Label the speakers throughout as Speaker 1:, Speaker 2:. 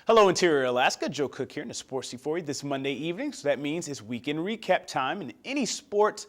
Speaker 1: Hello, Interior Alaska. Joe Cook here in the Sports Seat for you this Monday evening. So that means it's weekend recap time. In any sport,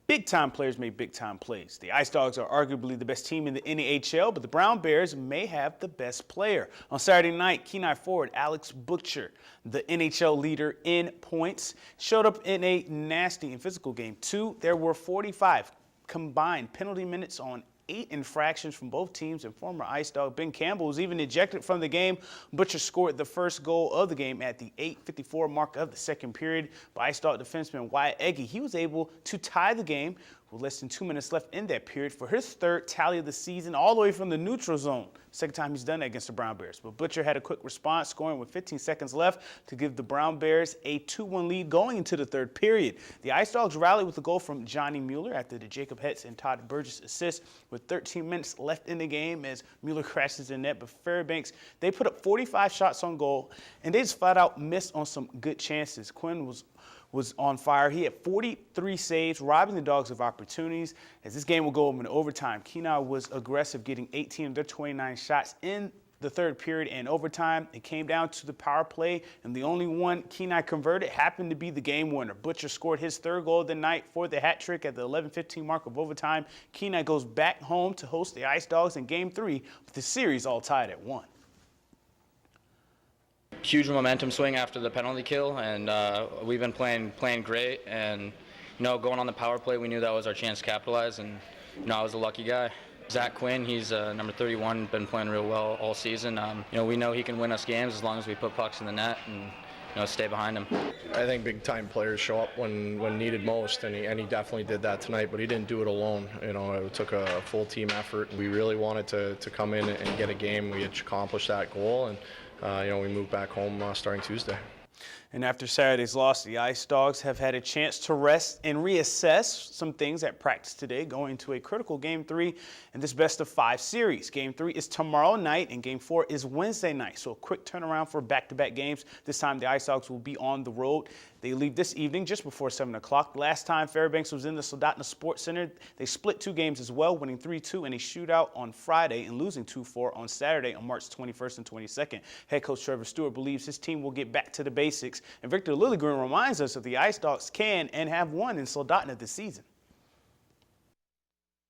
Speaker 1: big-time players make big-time plays. The Ice Dogs are arguably the best team in the NAHL, but the Brown Bears may have the best player. On Saturday night, Kenai forward Alex Butcher, the NHL leader in points, showed up in a nasty and physical game. There were 45 combined penalty minutes on 8 infractions from both teams, and former Ice Dog Ben Campbell was even ejected from the game. Butcher scored the first goal of the game at the 8:54 mark of the second period. But Ice Dog defenseman Wyatt Egge, he was able to tie the game with less than 2 minutes left in that period for his third tally of the season, all the way from the neutral zone. Second time he's done that against the Brown Bears. But Butcher had a quick response, scoring with 15 seconds left to give the Brown Bears a 2-1 lead going into the third period. The Ice Dogs rallied with a goal from Johnny Mueller after the Jacob Hetz and Todd Burgess assist with 13 minutes left in the game as Mueller crashes the net. But Fairbanks, they put up 45 shots on goal, and they just flat out missed on some good chances. Quinn was on fire. He had 43 saves, robbing the Dogs of opportunities. As this game will go over in overtime, Kenai was aggressive, getting 18 of their 29 shots in the third period and overtime. It came down to the power play, and the only one Kenai converted happened to be the game winner. Butcher scored his third goal of the night for the hat trick at the 11:15 mark of overtime. Kenai goes back home to host the Ice Dogs in Game 3 with the series all tied at 1.
Speaker 2: Huge momentum swing after the penalty kill, and we've been playing great. And going on the power play, we knew that was our chance to capitalize, and I was the lucky guy. Zach Quinn, he's number 31, been playing real well all season. We know he can win us games as long as we put pucks in the net and stay behind him.
Speaker 3: I think big-time players show up when needed most, and he definitely did that tonight, but he didn't do it alone. It took a full team effort. We really wanted to come in and get a game. We had accomplished that goal, and we moved back home starting Tuesday.
Speaker 1: And after Saturday's loss, the Ice Dogs have had a chance to rest and reassess some things at practice today, going to a critical Game 3 in this best-of-5 series. Game 3 is tomorrow night, and Game 4 is Wednesday night. So a quick turnaround for back-to-back games. This time, the Ice Dogs will be on the road. They leave this evening just before 7 o'clock. Last time Fairbanks was in the Soldotna Sports Center, they split 2 games as well, winning 3-2 in a shootout on Friday and losing 2-4 on Saturday on March 21st and 22nd. Head coach Trevor Stewart believes his team will get back to the basics. And Victor Lilligren reminds us that the Ice Dogs can and have won in Soldotna this season.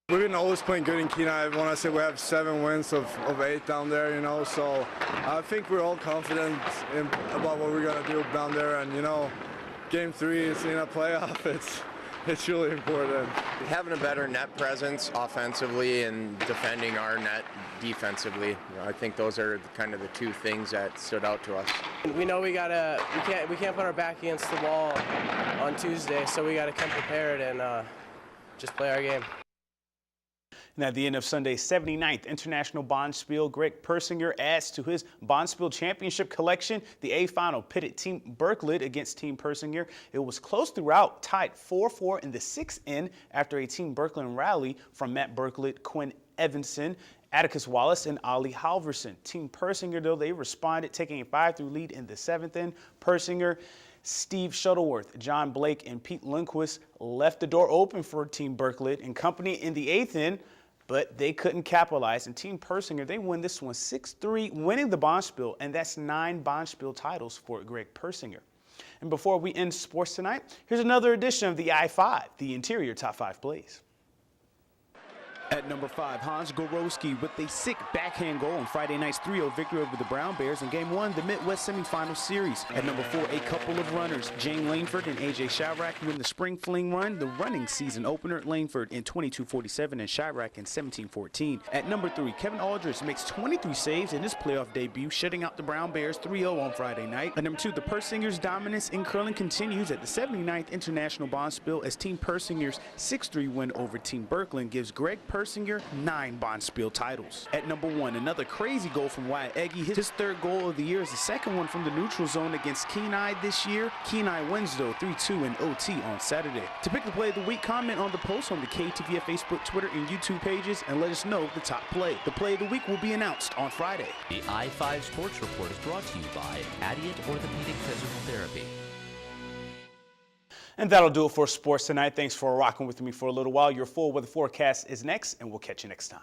Speaker 4: We've been always playing good in Kenai. When I say we have 7 wins of 8 down there, so I think we're all confident about what we're going to do down there. And, Game 3 is in a playoff. It's really important.
Speaker 5: Having a better net presence offensively and defending our net defensively, I think those are kind of the 2 things that stood out to us.
Speaker 6: We know we can't put our back against the wall on Tuesday, so we got to come prepared and just play our game.
Speaker 1: And at the end of Sunday's 79th International Bonspiel, Greg Persinger adds to his Bonspiel Championship collection. The A final pitted Team Berkeley against Team Persinger. It was close throughout, tied 4-4 in the 6th inning after a Team Berkeley rally from Matt Berkeley, Quinn Evanson, Atticus Wallace, and Ali Halverson. Team Persinger, though, they responded, taking a 5-3 lead in the 7th inning. Persinger, Steve Shuttleworth, John Blake, and Pete Lundquist left the door open for Team Berkeley and company in the 8th inning, but they couldn't capitalize. And Team Persinger, they win this one 6-3, winning the Bonspiel, and that's 9 Bonspiel titles for Greg Persinger. And before we end sports tonight, here's another edition of the I-5, the Interior Top 5 Plays. At number 5, Hans Gorowski with a sick backhand goal on Friday night's 3-0 victory over the Brown Bears in Game 1, the Midwest semifinal series. At number 4, a couple of runners, Jane Langford and A.J. Chirac win the Spring Fling run, the running season opener, Langford in 22:47 and Chirac in 17:14. At number 3, Kevin Aldridge makes 23 saves in his playoff debut, shutting out the Brown Bears 3-0 on Friday night. At number 2, the Persingers' dominance in curling continues at the 79th International Bonspiel as Team Persinger's 6-3 win over Team Berkeley gives Greg Persinger 9 Bonspiel titles. At number 1, another crazy goal from Wyatt Egge. His third goal of the year is the second one from the neutral zone against Kenai this year. Kenai wins, though, 3-2 in OT on Saturday. To pick the play of the week, comment on the post on the KTVF Facebook, Twitter, and YouTube pages and let us know the top play. The play of the week will be announced on Friday.
Speaker 7: The I-5 Sports Report is brought to you by Adient Orthopedic Physical Therapy.
Speaker 1: And that'll do it for sports tonight. Thanks for rocking with me for a little while. Your full weather forecast is next, and we'll catch you next time.